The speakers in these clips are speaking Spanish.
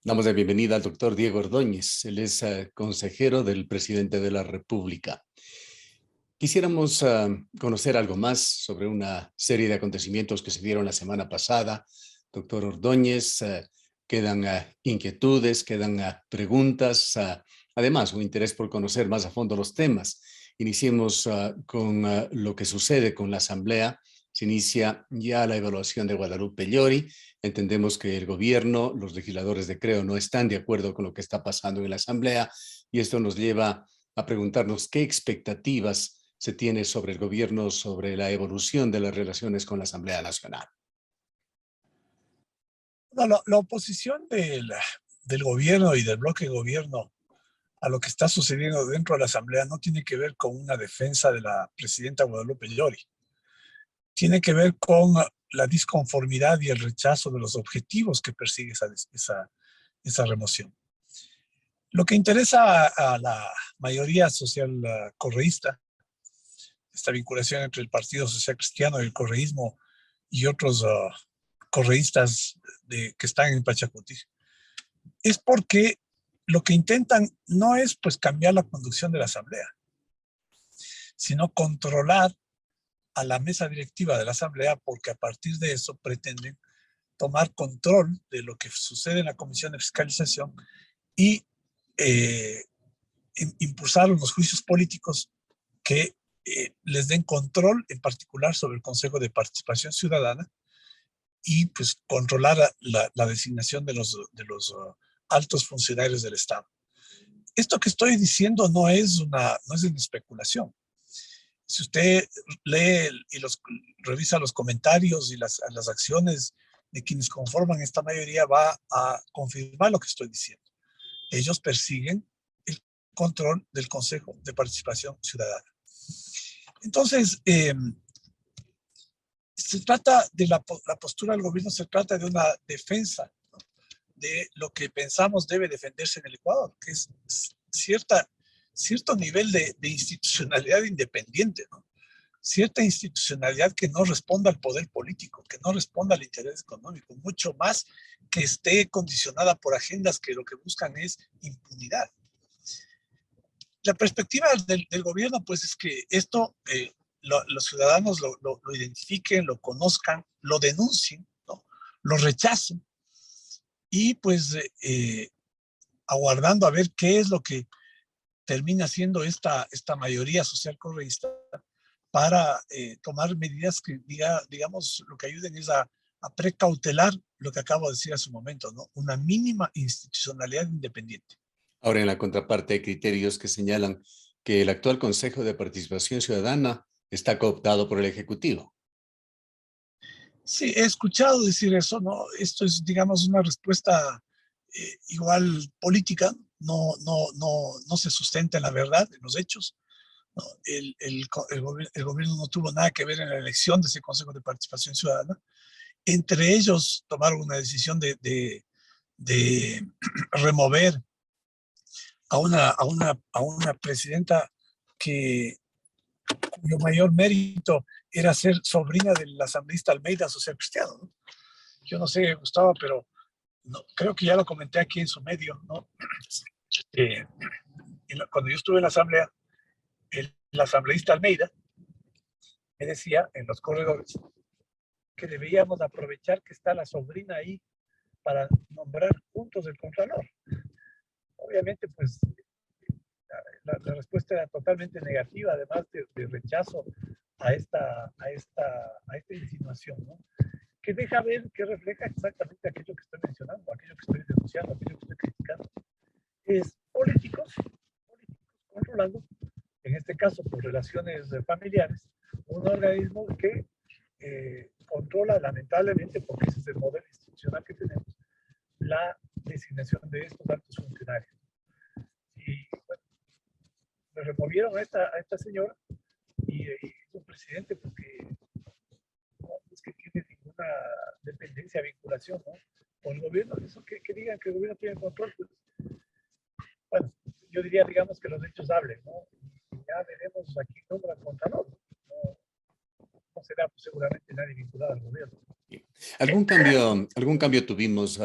Damos la bienvenida al doctor Diego Ordóñez. Él es consejero del presidente de la República. Quisiéramos conocer algo más sobre una serie de acontecimientos que se dieron la semana pasada. Doctor Ordóñez, quedan inquietudes, quedan preguntas, además un interés por conocer más a fondo los temas. Iniciemos con lo que sucede con la Asamblea. Se inicia ya la evaluación de Guadalupe Llori. Entendemos que el gobierno, los legisladores de Creo no están de acuerdo con lo que está pasando en la Asamblea y esto nos lleva a preguntarnos qué expectativas se tiene sobre el gobierno, sobre la evolución de las relaciones con la Asamblea Nacional. No, la oposición del gobierno y del bloque de gobierno a lo que está sucediendo dentro de la Asamblea no tiene que ver con una defensa de la presidenta Guadalupe Llori. Tiene que ver con la disconformidad y el rechazo de los objetivos que persigue esa remoción. Lo que interesa a la mayoría social correísta, esta vinculación entre el Partido Social Cristiano y el correísmo y otros correístas que están en Pachacuti, es porque lo que intentan no es pues cambiar la conducción de la Asamblea, sino controlar a la mesa directiva de la Asamblea, porque a partir de eso pretenden tomar control de lo que sucede en la Comisión de Fiscalización y impulsar los juicios políticos que les den control, en particular sobre el Consejo de Participación Ciudadana, y pues controlar la designación de los altos funcionarios del Estado. Esto que estoy diciendo no es una especulación. Si usted lee y revisa los comentarios y las acciones de quienes conforman esta mayoría, va a confirmar lo que estoy diciendo. Ellos persiguen el control del Consejo de Participación Ciudadana. Entonces, se trata de la postura del gobierno, se trata de una defensa, ¿no?, de lo que pensamos debe defenderse en el Ecuador, que es cierto nivel de institucionalidad independiente, ¿no? Cierta institucionalidad que no responda al poder político, que no responda al interés económico, mucho más que esté condicionada por agendas que lo que buscan es impunidad. La perspectiva del gobierno, pues, es que esto los ciudadanos lo identifiquen, lo conozcan, lo denuncien, ¿no?, lo rechacen, y pues aguardando a ver qué es lo que termina siendo esta mayoría social correísta para tomar medidas que, digamos, lo que ayuden es a precautelar lo que acabo de decir hace un momento, ¿no?, una mínima institucionalidad independiente. Ahora, en la contraparte hay criterios que señalan que el actual Consejo de Participación Ciudadana está cooptado por el Ejecutivo. Sí, he escuchado decir eso, ¿no? Esto es, digamos, una respuesta igual política, no se sustenta en la verdad, en los hechos, ¿no? El gobierno no tuvo nada que ver en la elección de ese Consejo de Participación Ciudadana. Entre ellos tomaron una decisión de remover a una presidenta cuyo mayor mérito era ser sobrina del asambleísta Almeida, social cristiano, ¿no? Yo no sé, Gustavo, pero no, creo que ya lo comenté aquí en su medio, ¿no? Cuando yo estuve en la asamblea, el asambleísta Almeida me decía en los corredores que debíamos aprovechar que está la sobrina ahí para nombrar juntos el contralor. Obviamente, pues, la respuesta era totalmente negativa, además de rechazo a esta insinuación, ¿no?, que deja ver, que refleja exactamente aquello que estoy mencionando, aquello que estoy denunciando, aquello que estoy criticando. Es políticos controlando, en este caso por relaciones familiares, un organismo que controla, lamentablemente, porque ese es el modelo institucional que tenemos, la designación de estos altos funcionarios. Y bueno, me removieron a esta señora y su presidente, porque no es que tiene ninguna dependencia, vinculación, ¿no?, con el gobierno. Eso que digan que el gobierno tiene control, pues, bueno, yo diría, digamos, que los hechos hablen, ¿no? Y ya veremos aquí nombra contralor. No será pues, seguramente nadie vinculado al gobierno. ¿Algún cambio tuvimos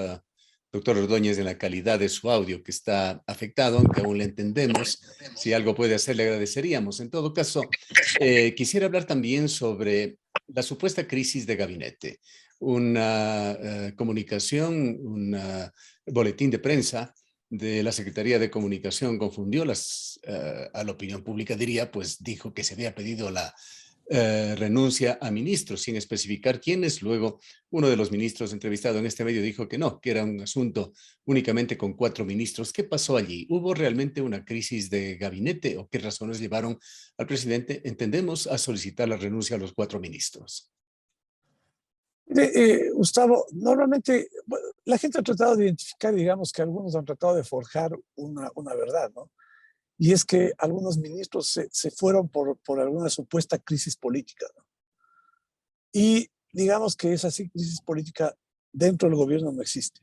doctor Ordóñez, en la calidad de su audio, que está afectado, aunque aún le entendemos. Si algo puede hacer, le agradeceríamos. En todo caso, quisiera hablar también sobre la supuesta crisis de gabinete. Una comunicación, un boletín de prensa de la Secretaría de Comunicación confundió a la opinión pública, diría, pues dijo que se había pedido la renuncia a ministros, sin especificar quiénes. Luego, uno de los ministros entrevistado en este medio dijo que no, que era un asunto únicamente con 4 ministros. ¿Qué pasó allí? ¿Hubo realmente una crisis de gabinete o qué razones llevaron al presidente, entendemos, a solicitar la renuncia a los 4 ministros? Gustavo, normalmente bueno, la gente ha tratado de identificar, digamos que algunos han tratado de forjar una verdad, ¿no? Y es que algunos ministros se fueron por alguna supuesta crisis política, ¿no? Y digamos que esa crisis política dentro del gobierno no existe.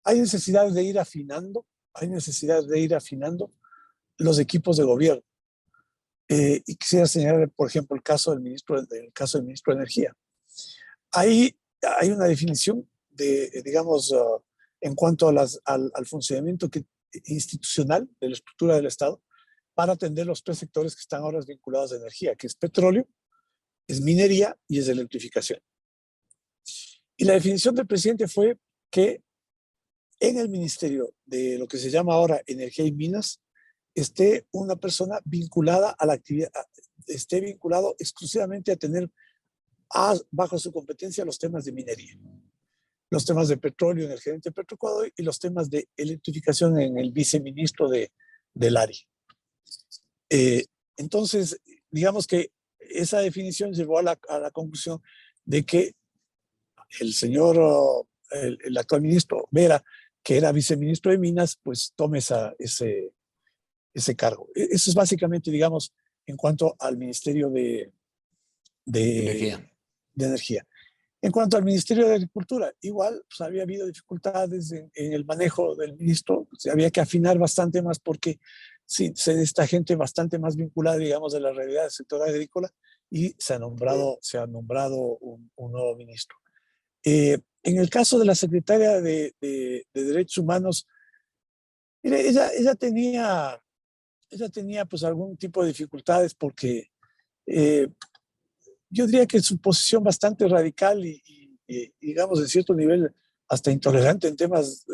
Hay necesidad de ir afinando, hay necesidad de ir afinando los equipos de gobierno. Y quisiera señalar, por ejemplo, el caso del ministro de Energía. Ahí hay una definición de, digamos, en cuanto al funcionamiento institucional de la estructura del Estado para atender los 3 sectores que están ahora vinculados a energía, que es petróleo, es minería y es electrificación. Y la definición del presidente fue que en el ministerio de lo que se llama ahora Energía y Minas esté una persona vinculada a la actividad, esté vinculado exclusivamente a tener bajo su competencia los temas de minería, los temas de petróleo en el gerente de Petroecuador y los temas de electrificación en el viceministro del área. Entonces, digamos que esa definición llevó a la conclusión de que el señor, el actual ministro Vera, que era viceministro de Minas, pues tome ese cargo. Eso es básicamente, digamos, en cuanto al Ministerio de Energía. En cuanto al Ministerio de Agricultura, igual pues, había habido dificultades en el manejo del ministro, pues, había que afinar bastante más porque sí, esta gente bastante más vinculada, digamos, de la realidad del sector agrícola y se ha nombrado un nuevo ministro. En el caso de la secretaria de Derechos Humanos, mire, ella tenía pues algún tipo de dificultades porque yo diría que su posición bastante radical y digamos, en cierto nivel hasta intolerante en temas,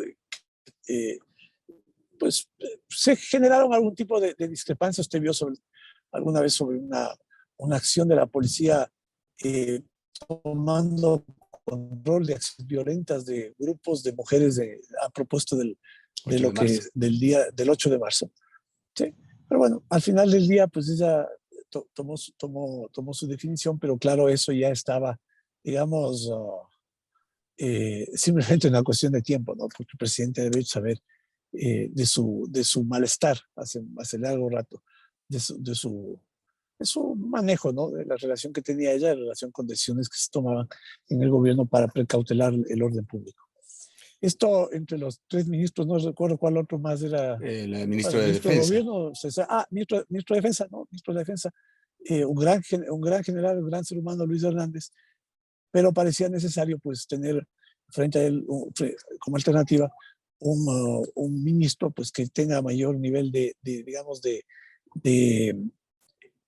pues se generaron algún tipo de discrepancia. Usted vio alguna vez sobre una acción de la policía tomando control de acciones violentas de grupos de mujeres a propósito del 8 de marzo. ¿Sí? Pero bueno, al final del día, pues ella tomó su definición, pero claro, eso ya estaba, digamos, simplemente una cuestión de tiempo, ¿no? Porque el presidente debe saber de su malestar hace largo rato, de su manejo, ¿no? De la relación que tenía ella, de relación con decisiones que se tomaban en el gobierno para precautelar el orden público. Esto entre los 3 ministros, no recuerdo cuál otro más era. El ministro de ministro Defensa. De Gobierno, ministro de Defensa, ¿no? Ministro de Defensa, un gran general, un gran ser humano, Luis Hernández, pero parecía necesario pues tener frente a él como alternativa un ministro pues que tenga mayor nivel digamos, de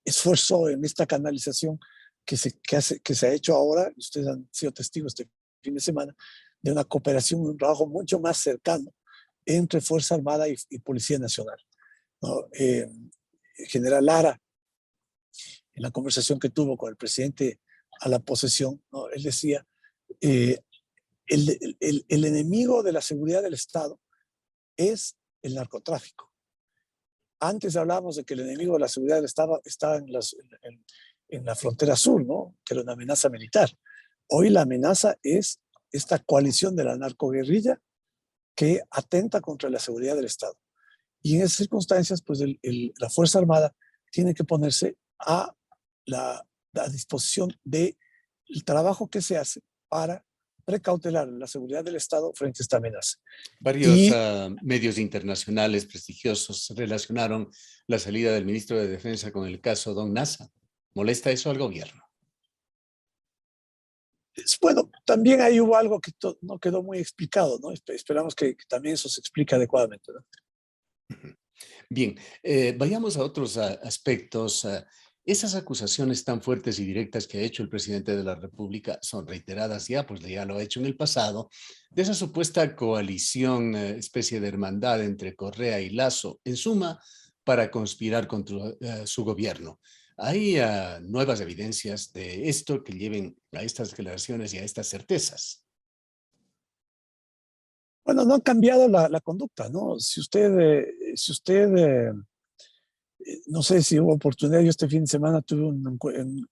esfuerzo en esta canalización que se ha hecho ahora. Ustedes han sido testigos este fin de semana de una cooperación, un trabajo mucho más cercano entre Fuerza Armada y Policía Nacional, ¿no? General Lara, en la conversación que tuvo con el presidente a la posesión, ¿no? Él decía, el enemigo de la seguridad del Estado es el narcotráfico. Antes hablábamos de que el enemigo de la seguridad del Estado estaba en la frontera sur, ¿no? Que era una amenaza militar. Hoy la amenaza es esta coalición de la narcoguerrilla que atenta contra la seguridad del Estado. Y en esas circunstancias, pues la Fuerza Armada tiene que ponerse a disposición del trabajo que se hace para precautelar la seguridad del Estado frente a esta amenaza. Varios medios internacionales prestigiosos relacionaron la salida del ministro de Defensa con el caso Don Nasa. ¿Molesta eso al gobierno? Bueno, también ahí hubo algo que no quedó muy explicado, ¿no? Esperamos que también eso se explique adecuadamente, ¿no? Bien, vayamos a otros aspectos. Esas acusaciones tan fuertes y directas que ha hecho el presidente de la República son reiteradas ya, pues ya lo ha hecho en el pasado, de esa supuesta coalición, especie de hermandad entre Correa y Lasso, en suma, para conspirar contra su gobierno. ¿Hay nuevas evidencias de esto que lleven a estas declaraciones y a estas certezas? Bueno, no han cambiado la conducta, ¿no? No sé si hubo oportunidad, yo este fin de semana tuve en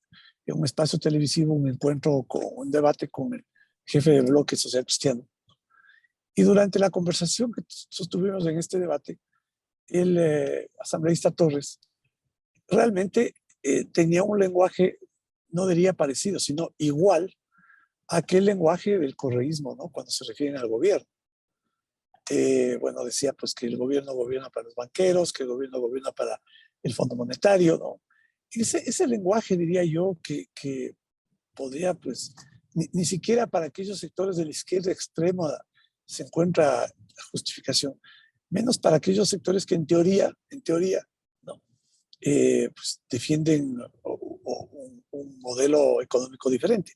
un espacio televisivo un encuentro, un debate con el jefe del bloque social cristiano. Y durante la conversación que sostuvimos en este debate, el asambleísta Torres realmente tenía un lenguaje, no diría parecido, sino igual a aquel lenguaje del correísmo, ¿no? Cuando se refieren al gobierno. Bueno, decía pues que el gobierno gobierna para los banqueros, que el gobierno gobierna para el Fondo Monetario, ¿no? Ese lenguaje, diría yo, que podría, pues, ni siquiera para aquellos sectores de la izquierda extrema se encuentra justificación, menos para aquellos sectores que en teoría, ¿no? Pues defienden un modelo económico diferente.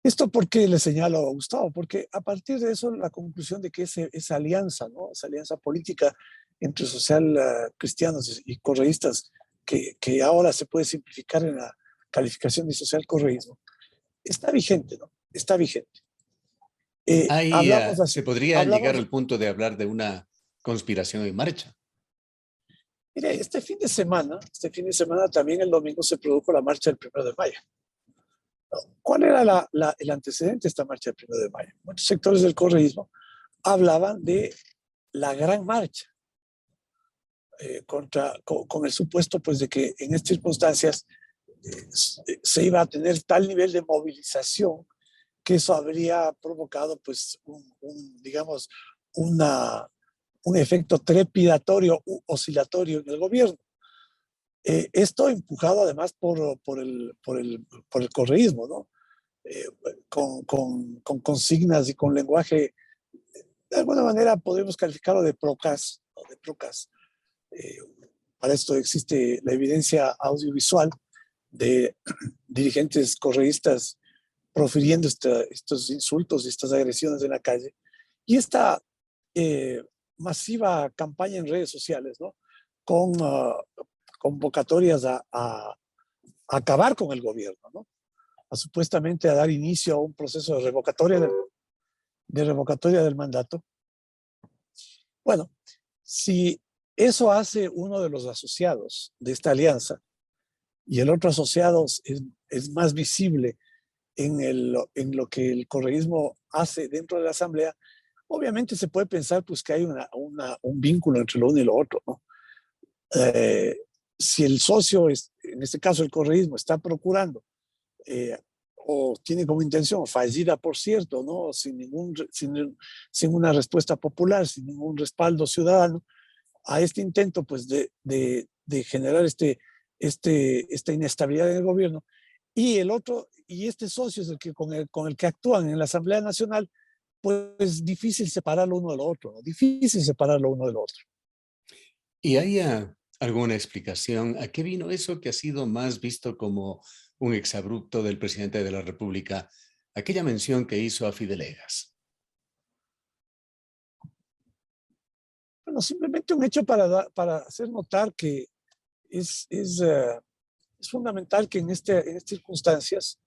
¿Esto por qué le señalo a Gustavo? Porque a partir de eso, la conclusión de que esa alianza, ¿no? Esa alianza política entre social cristianos y correístas, que ahora se puede simplificar en la calificación de social correísmo, está vigente, ¿no? Está vigente. Ahí Hablamos se así, podría llegar hablamos, al punto de hablar de una conspiración en marcha. mire, este fin de semana también el domingo se produjo la marcha del 1 de mayo. ¿No? ¿Cuál era el antecedente de esta marcha del 1 de mayo? Muchos sectores del correísmo hablaban de la gran marcha con el supuesto pues de que en estas circunstancias se iba a tener tal nivel de movilización que eso habría provocado pues digamos una, un efecto trepidatorio u oscilatorio en el gobierno. Esto empujado además por el correísmo, ¿no? Eh, con consignas y con lenguaje, de alguna manera podemos calificarlo de procas, ¿no? De procas. Eh, para esto existe la evidencia audiovisual de dirigentes correístas profiriendo estos insultos y estas agresiones en la calle. Y esta eh, masiva campaña en redes sociales, ¿no? Con convocatorias a acabar con el gobierno, ¿no? Supuestamente a dar inicio a un proceso de revocatoria del mandato. Bueno, si eso hace uno de los asociados de esta alianza y el otro asociado es más visible en lo que el correísmo hace dentro de la asamblea, obviamente se puede pensar pues que hay un vínculo entre lo uno y lo otro, ¿no? Eh, si el socio, en este caso el correísmo, está procurando eh, o tiene como intención, fallida por cierto, ¿no? Sin una respuesta popular, sin ningún respaldo ciudadano, a este intento pues de generar esta inestabilidad en el gobierno, y este socio es el que con el que actúan en la Asamblea Nacional, pues difícil separarlo uno del otro, ¿no? Difícil separarlo uno del otro. ¿Y hay alguna explicación a qué vino eso que ha sido más visto como un exabrupto del presidente de la República, aquella mención que hizo a Fidelegas? Bueno, simplemente un hecho para hacer notar que es fundamental que en estas circunstancias,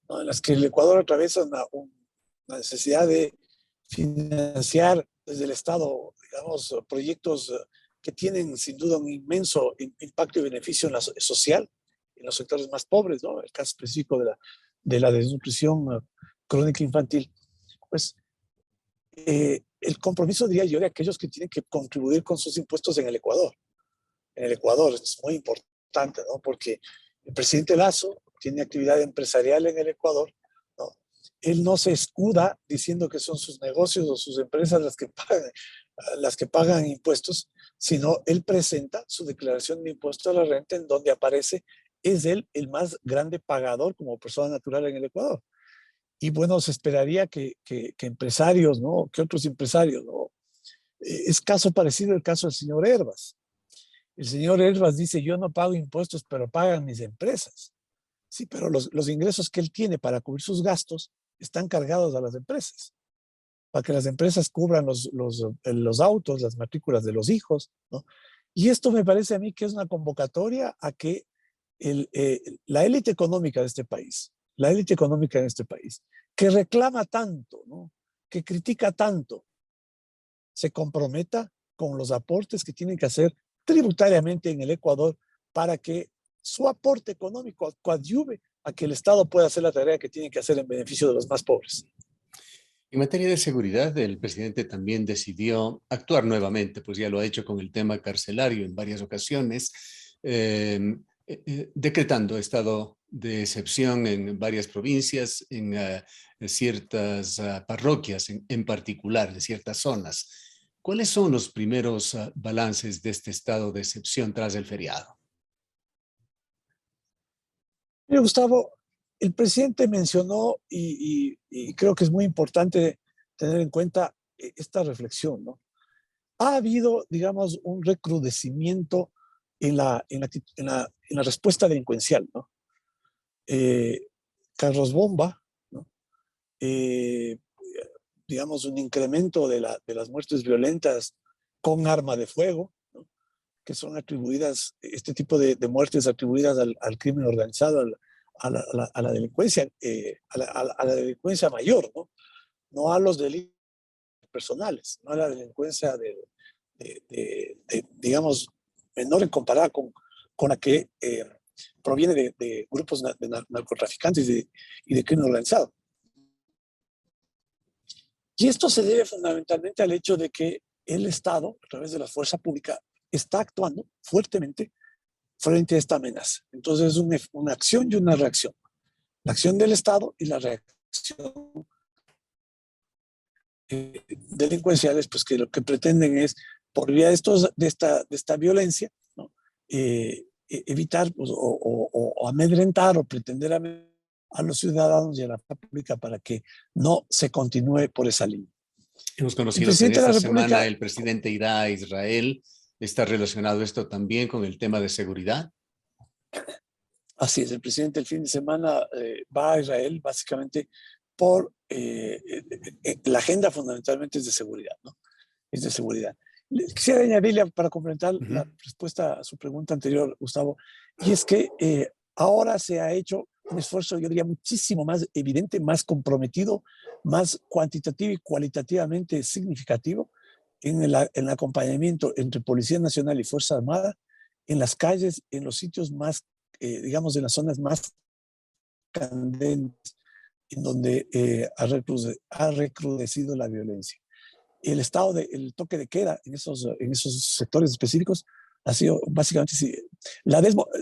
¿no? En las que el Ecuador atraviesa una necesidad de financiar desde el Estado, digamos, proyectos que tienen sin duda un inmenso impacto y beneficio en la social, en los sectores más pobres, ¿no? El caso específico de la desnutrición crónica infantil. Pues el compromiso, diría yo, de aquellos que tienen que contribuir con sus impuestos en el Ecuador. En el Ecuador es muy importante, ¿no? Porque el presidente Lasso tiene actividad empresarial en el Ecuador, ¿no? Él no se escuda diciendo que son sus negocios o sus empresas las que pagan impuestos, sino él presenta su declaración de impuesto a la renta en donde aparece, es él el más grande pagador como persona natural en el Ecuador. Y bueno, se esperaría que empresarios, ¿no? Que otros empresarios, ¿no? Es caso parecido el caso del señor Hervas. El señor Hervas dice, yo no pago impuestos, pero pagan mis empresas. Sí, pero los ingresos que él tiene para cubrir sus gastos están cargados a las empresas, para que las empresas cubran los autos, las matrículas de los hijos, ¿no? Y esto me parece a mí que es una convocatoria a que la élite económica de este país, la élite económica de este país, que reclama tanto, ¿no? Que critica tanto, se comprometa con los aportes que tienen que hacer tributariamente en el Ecuador para que su aporte económico coadyuve a que el Estado pueda hacer la tarea que tiene que hacer en beneficio de los más pobres. En materia de seguridad, el presidente también decidió actuar nuevamente, pues ya lo ha hecho con el tema carcelario en varias ocasiones, decretando estado de excepción en varias provincias, en ciertas parroquias en particular, en ciertas zonas. ¿Cuáles son los primeros balances de este estado de excepción tras el feriado? Mire, Gustavo, el presidente mencionó, y creo que es muy importante tener en cuenta esta reflexión, ¿no? Ha habido, digamos, un recrudecimiento en la respuesta delincuencial, ¿no? Eh, Carlos Bomba, ¿no? Eh, digamos, un incremento de las muertes violentas con arma de fuego, ¿no? Que son atribuidas, este tipo de muertes atribuidas al crimen organizado, a la delincuencia, a la delincuencia mayor, ¿no? No a los delitos personales, no a la delincuencia digamos, menor en comparada con la que proviene de grupos de narcotraficantes y de crimen organizado. Y esto se debe fundamentalmente al hecho de que el Estado, a través de la fuerza pública, está actuando fuertemente frente a esta amenaza. Entonces es una acción y una reacción. La acción del Estado y la reacción delincuenciales, pues que lo que pretenden es, por vía de esta violencia, ¿no? Evitar pues, o amedrentar o pretender a los ciudadanos y a la pública para que no se continúe por esa línea. Hemos El conocido que en presidente de esta la semana República, el presidente irá a Israel. ¿Está relacionado esto también con el tema de seguridad? así es, el presidente el fin de semana va a Israel básicamente por la agenda fundamentalmente es de seguridad, ¿no? Es de seguridad. Quisiera añadirle para complementar la respuesta a su pregunta anterior, Gustavo, y es que ahora se ha hecho un esfuerzo, yo diría, muchísimo más evidente, más comprometido, más cuantitativo y cualitativamente significativo en el acompañamiento entre Policía Nacional y Fuerza Armada en las calles, en los sitios más, digamos, en las zonas más candentes, en donde ha recrudecido la violencia. El toque de queda en esos sectores específicos ha sido básicamente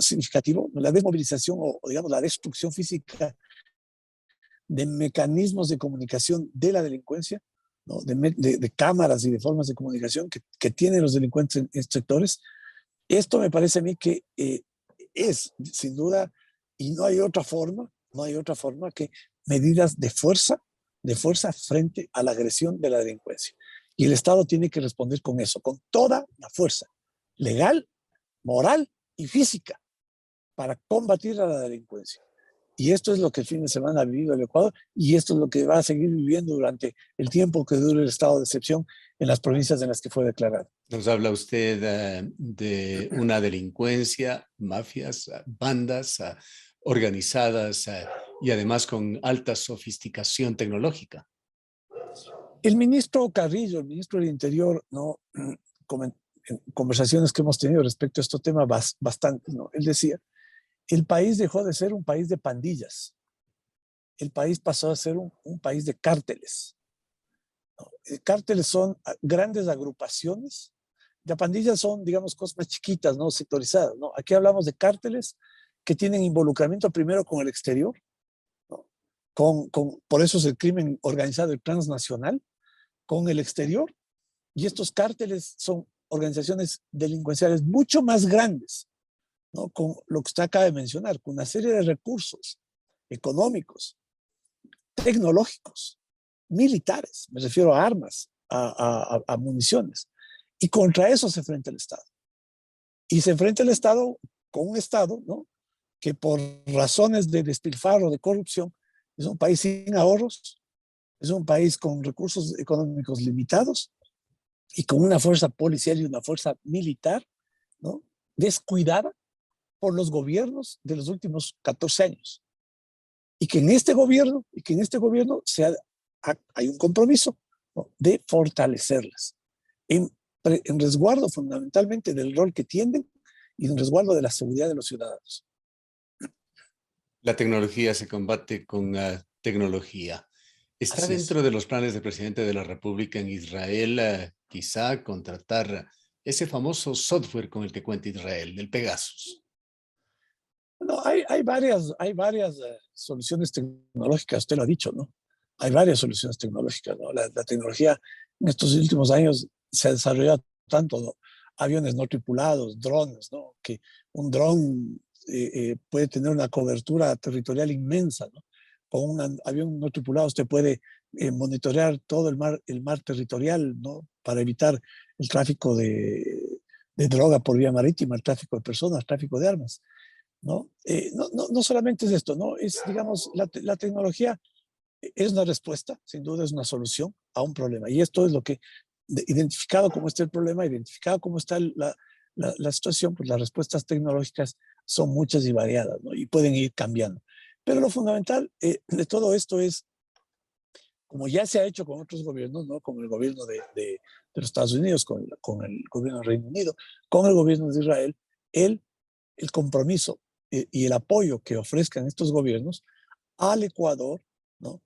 significativo, la desmovilización o digamos la destrucción física de mecanismos de comunicación de la delincuencia, ¿no? de cámaras y de formas de comunicación que tienen los delincuentes en estos sectores. Esto me parece a mí que es, sin duda, y no hay otra forma que medidas de fuerza frente a la agresión de la delincuencia. Y el Estado tiene que responder con eso, con toda la fuerza legal, moral y física para combatir a la delincuencia. Y esto es lo que el fin de semana ha vivido el Ecuador y esto es lo que va a seguir viviendo durante el tiempo que dure el estado de excepción en las provincias en las que fue declarado. Nos habla usted de una delincuencia, mafias, bandas organizadas y además con alta sofisticación tecnológica. El ministro Carrillo, el ministro del Interior, ¿no? En conversaciones que hemos tenido respecto a este tema bastante, ¿no? Él decía, el país dejó de ser un país de pandillas, el país pasó a ser un país de cárteles. ¿No? Cárteles son grandes agrupaciones, las pandillas son, digamos, cosas más chiquitas, ¿no? Sectorizadas, ¿no? Aquí hablamos de cárteles que tienen involucramiento primero con el exterior, ¿no? Por eso es el crimen organizado, el transnacional, con el exterior, y estos cárteles son organizaciones delincuenciales mucho más grandes, ¿no? Con lo que usted acaba de mencionar, con una serie de recursos económicos, tecnológicos, militares, me refiero a armas, a municiones. Y contra eso se enfrenta el Estado. Y se enfrenta el Estado con un Estado, ¿no?, que por razones de despilfarro, de corrupción, es un país sin ahorros, es un país con recursos económicos limitados y con una fuerza policial y una fuerza militar, ¿no?, descuidada por los gobiernos de los últimos 14 años. Y que en este gobierno, hay un compromiso, ¿no?, de fortalecerlas, en resguardo fundamentalmente del rol que tienen y en resguardo de la seguridad de los ciudadanos. La tecnología se combate con tecnología. ¿Está Así es. dentro de los planes del presidente de la República en Israel quizá contratar ese famoso software con el que cuenta Israel, el Pegasus? No, hay varias soluciones tecnológicas, usted lo ha dicho, ¿no? Hay varias soluciones tecnológicas, ¿no? La tecnología en estos últimos años se ha desarrollado tanto, ¿no? Aviones no tripulados, drones, ¿no? Que un dron puede tener una cobertura territorial inmensa, ¿no? Con un avión no tripulado usted puede monitorear todo el mar territorial, ¿no? Para evitar el tráfico de droga por vía marítima, el tráfico de personas, el tráfico de armas, ¿no? No solamente es esto, ¿no? Es, digamos, la tecnología es una respuesta, sin duda es una solución a un problema. Y esto es lo que, identificado cómo está el problema, identificado cómo está la situación, pues las respuestas tecnológicas son muchas y variadas, ¿no? Y pueden ir cambiando. Pero lo fundamental de todo esto es, como ya se ha hecho con otros gobiernos, ¿no? Como el gobierno de los Estados Unidos, con el gobierno del Reino Unido, con el gobierno de Israel, el, el compromiso y el apoyo que ofrezcan estos gobiernos al Ecuador, ¿no?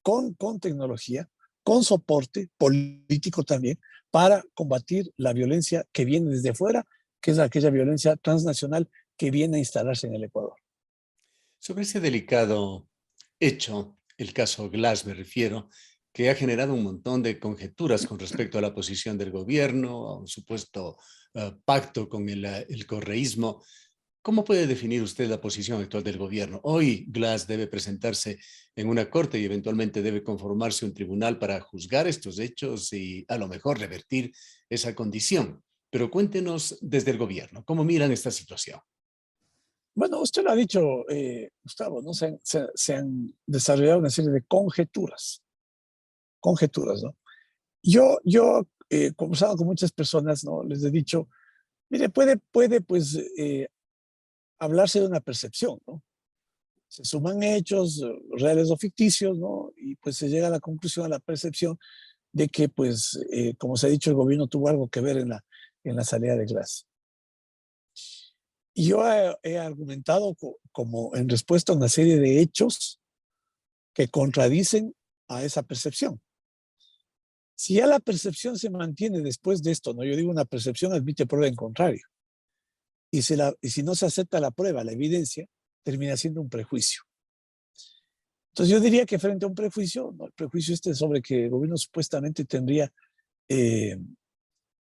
Con tecnología, con soporte político también, para combatir la violencia que viene desde afuera, que es aquella violencia transnacional que viene a instalarse en el Ecuador. Sobre ese delicado hecho, el caso Glass me refiero, que ha generado un montón de conjeturas con respecto a la posición del gobierno, a un supuesto pacto con el correísmo. ¿Cómo puede definir usted la posición actual del gobierno? Hoy Glass debe presentarse en una corte y eventualmente debe conformarse un tribunal para juzgar estos hechos y a lo mejor revertir esa condición. Pero cuéntenos desde el gobierno, ¿cómo miran esta situación? Bueno, usted lo ha dicho, Gustavo, ¿no? Se han desarrollado una serie de conjeturas, ¿no? Yo he conversado con muchas personas, ¿no? Les he dicho, mire, puede pues hablarse de una percepción, ¿no? Se suman hechos reales o ficticios, ¿no? Y pues se llega a la conclusión, a la percepción de que, pues, como se ha dicho, el gobierno tuvo algo que ver en la salida de Glass. Y yo he argumentado como en respuesta a una serie de hechos que contradicen a esa percepción. Si ya la percepción se mantiene después de esto, ¿no? Yo digo, una percepción admite prueba en contrario. Y si no se acepta la prueba, la evidencia, termina siendo un prejuicio. Entonces yo diría que frente a un prejuicio, ¿no? El prejuicio sobre que el gobierno supuestamente tendría eh,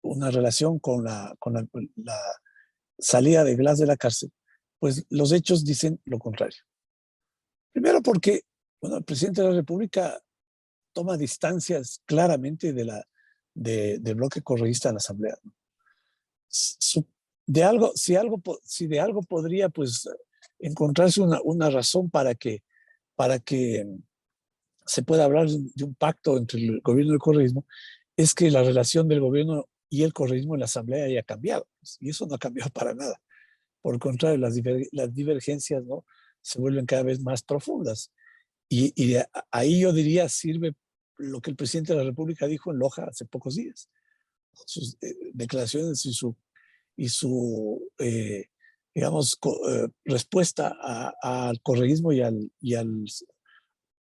una relación con la salida de Glass de la cárcel, pues los hechos dicen lo contrario. Primero porque, bueno, el presidente de la República toma distancias claramente del bloque correísta en la Asamblea, ¿no? Si de algo podría, pues, encontrarse una razón para que se pueda hablar de un pacto entre el gobierno y el correísmo, es que la relación del gobierno y el correísmo en la Asamblea haya cambiado. Y eso no ha cambiado para nada. Por el contrario, las divergencias, ¿no?, se vuelven cada vez más profundas. Y ahí yo diría sirve lo que el presidente de la República dijo en Loja hace pocos días. Sus declaraciones y su digamos, respuesta al correísmo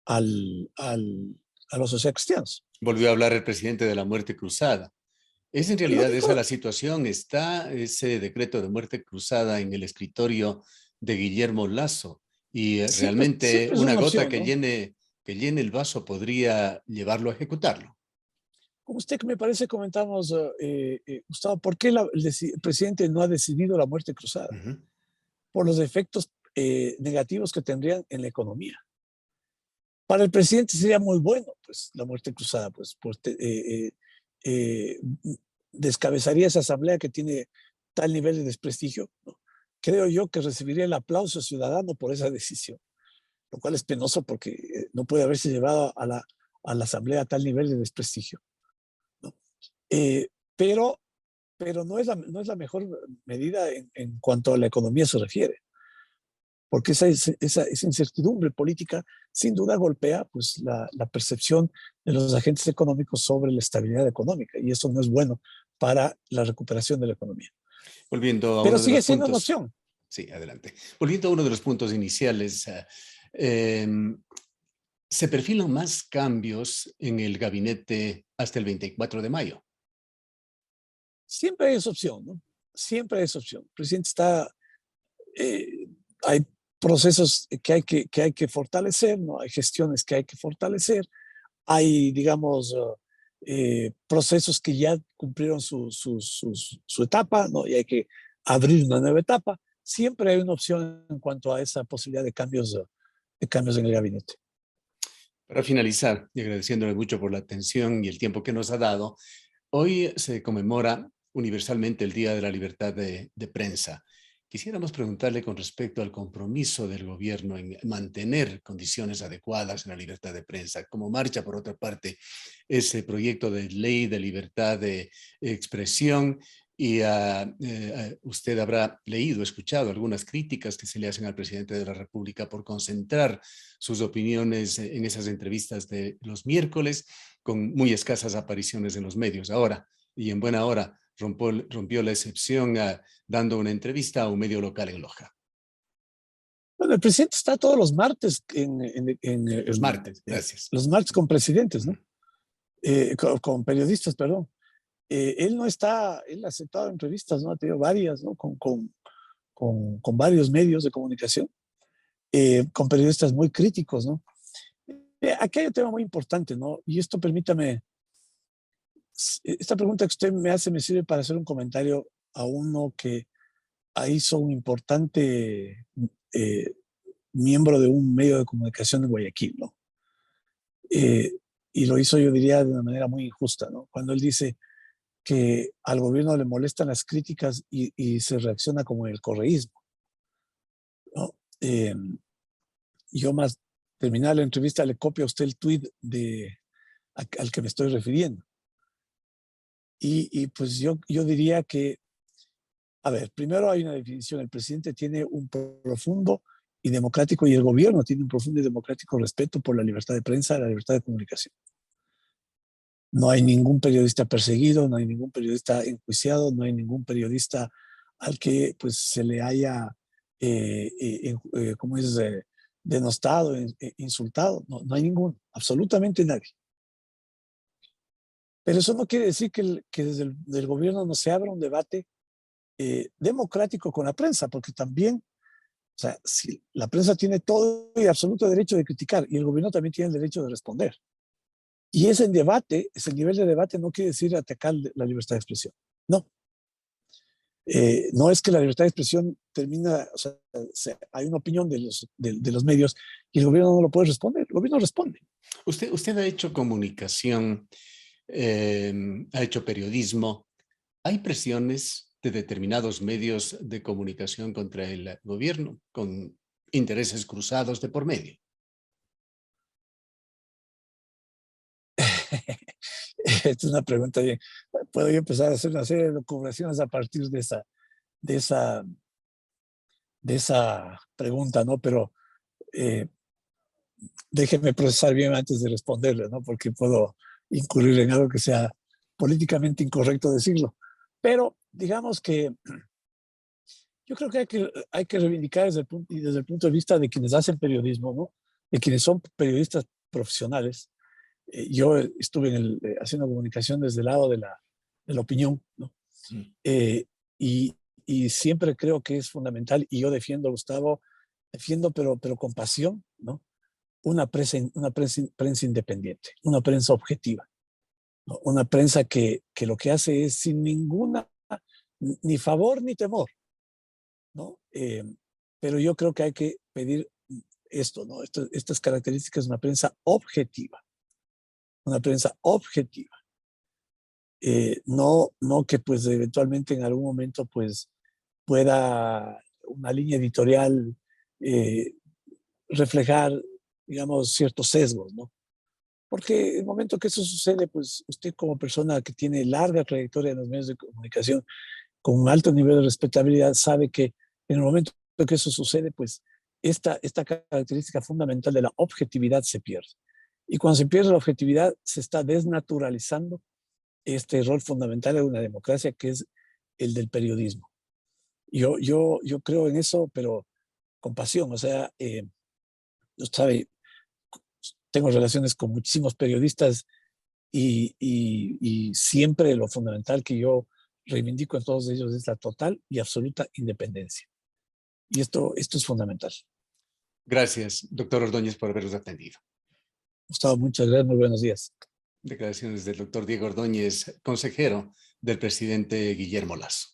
a los socialcristianos. Volvió a hablar el presidente de la muerte cruzada. ¿Es en Lo realidad esa dijo, la situación? ¿Está ese decreto de muerte cruzada en el escritorio de Guillermo Lasso? Y siempre, realmente siempre es una una gota opción, ¿no? que llene el vaso podría llevarlo a ejecutarlo. Como usted que me parece comentamos, Gustavo, ¿por qué el presidente no ha decidido la muerte cruzada? Ujú. Por los efectos negativos que tendrían en la economía. Para el presidente sería muy bueno, pues, la muerte cruzada, pues, descabezaría esa asamblea que tiene tal nivel de desprestigio, ¿no? Creo yo que recibiría el aplauso ciudadano por esa decisión, lo cual es penoso porque no puede haberse llevado a la asamblea a tal nivel de desprestigio, ¿no? Eh, pero, pero no es la mejor medida en cuanto a la economía se refiere, porque esa incertidumbre política sin duda golpea pues, la percepción de los agentes económicos sobre la estabilidad económica, y eso no es bueno para la recuperación de la economía. Volviendo a Pero uno de sigue los siendo una puntos. opción. Sí, adelante. Volviendo a uno de los puntos iniciales, se perfilan más cambios en el gabinete hasta el 24 de mayo. Siempre hay esa opción, ¿no? Siempre hay esa opción. El presidente está, eh, hay procesos que hay que fortalecer, ¿no? Hay gestiones que hay que fortalecer, hay, digamos, procesos que ya cumplieron su etapa, ¿no? Y hay que abrir una nueva etapa. Siempre hay una opción en cuanto a esa posibilidad de cambios en el gabinete. Para finalizar, y agradeciéndole mucho por la atención y el tiempo que nos ha dado, hoy se conmemora universalmente el Día de la Libertad de Prensa. Quisiéramos preguntarle con respecto al compromiso del gobierno en mantener condiciones adecuadas en la libertad de prensa. Como marcha, por otra parte, ese proyecto de ley de libertad de expresión y usted habrá leído, escuchado algunas críticas que se le hacen al presidente de la República por concentrar sus opiniones en esas entrevistas de los miércoles con muy escasas apariciones en los medios. Ahora, y en buena hora, rompió la excepción dando una entrevista a un medio local en Loja. Bueno, el presidente está todos los martes Los martes, gracias. los martes con presidentes, ¿no? Con periodistas, perdón. Él no está, él ha aceptado entrevistas, ¿no? Ha tenido varias, ¿no? Con varios medios de comunicación, con periodistas muy críticos, ¿no? Aquí hay un tema muy importante, ¿no? Y esto permítame, esta pregunta que usted me hace me sirve para hacer un comentario a uno que hizo un importante miembro de un medio de comunicación de Guayaquil, ¿no? Y lo hizo, yo diría, de una manera muy injusta, ¿no? Cuando él dice que al gobierno le molestan las críticas y se reacciona como el correísmo, ¿no? Yo más terminar la entrevista le copio a usted el tuit al que me estoy refiriendo. Y pues yo diría que, a ver, primero hay una definición, el presidente tiene un profundo y democrático, y el gobierno tiene un profundo y democrático respeto por la libertad de prensa, la libertad de comunicación. No hay ningún periodista perseguido, no hay ningún periodista enjuiciado, no hay ningún periodista al que pues se le haya, ¿cómo es? Denostado, insultado. No, no hay ninguno, absolutamente nadie. Pero eso no quiere decir que desde el gobierno no se abra un debate democrático con la prensa, porque también, o sea, si la prensa tiene todo y absoluto derecho de criticar, y el gobierno también tiene el derecho de responder. Y ese debate, ese nivel de debate no quiere decir atacar la libertad de expresión. No. No es que la libertad de expresión termina, o sea, hay una opinión de los medios y el gobierno no lo puede responder. El gobierno responde. Usted ha hecho comunicación, ha hecho periodismo. ¿Hay presiones de determinados medios de comunicación contra el gobierno con intereses cruzados de por medio? Esta es una pregunta bien. Puedo yo empezar a hacer una serie de lucubraciones a partir de esa, de esa pregunta, ¿no? Pero déjeme procesar bien antes de responderle, ¿no? Porque puedo incurrir en algo que sea políticamente incorrecto decirlo. Pero digamos que yo creo que hay que reivindicar desde el punto de vista de quienes hacen periodismo, ¿no? De quienes son periodistas profesionales. Yo estuve haciendo comunicación desde el lado de la opinión, ¿no? Eh, y, y siempre creo que es fundamental, y yo defiendo, Gustavo, pero con pasión, ¿no? Prensa independiente, una prensa objetiva, ¿no? Una prensa que lo que hace es sin ninguna, ni favor ni temor, ¿no? pero yo creo que hay que pedir esto, ¿no? Estas características de una prensa objetiva. Una prensa objetiva. No que pues eventualmente en algún momento pues pueda una línea editorial reflejar, digamos, ciertos sesgos, ¿no? Porque en el momento que eso sucede, pues usted como persona que tiene larga trayectoria en los medios de comunicación, con un alto nivel de respetabilidad, sabe que en el momento que eso sucede, pues esta característica fundamental de la objetividad se pierde. Y cuando se pierde la objetividad, se está desnaturalizando este rol fundamental de una democracia, que es el del periodismo. Yo creo en eso, pero con pasión. O sea, sabe, tengo relaciones con muchísimos periodistas y siempre lo fundamental que yo reivindico en todos ellos es la total y absoluta independencia. Y esto es fundamental. Gracias, doctor Ordóñez, por habernos atendido. Gustavo, muchas gracias. Muy buenos días. Declaraciones del doctor Diego Ordóñez, consejero del presidente Guillermo Lasso.